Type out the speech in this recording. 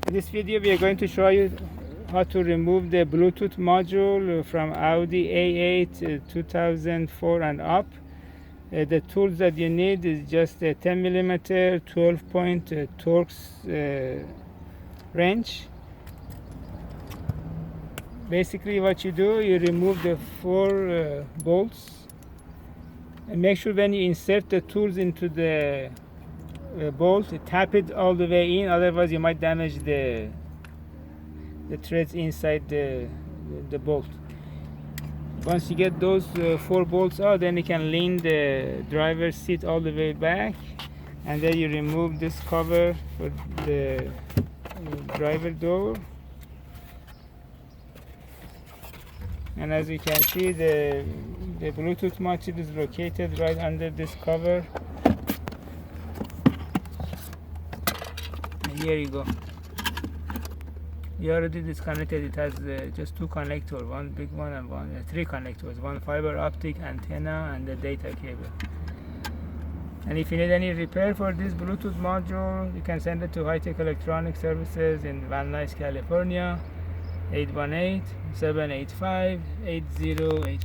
In this video we are going to show you how to remove the Bluetooth module from Audi A8 2004 and up. The tools that you need is just a 10mm 12-point Torx wrench. Basically what you do, you remove the 4 bolts and make sure when you insert the tools into the bolt, tap it all the way in, otherwise you might damage the threads inside the bolt. Once you get those 4 bolts out, then you can lean the driver's seat all the way back, and then you remove this cover for the driver door. And as you can see, the Bluetooth module is located right under this cover. And here you go. You already disconnected. It has just 2 connectors, one big one and 3 connectors, one fiber optic antenna and the data cable. And if you need any repair for this Bluetooth module, you can send it to High Tech Electronic Services in Van Nuys, California, 818-785-8085.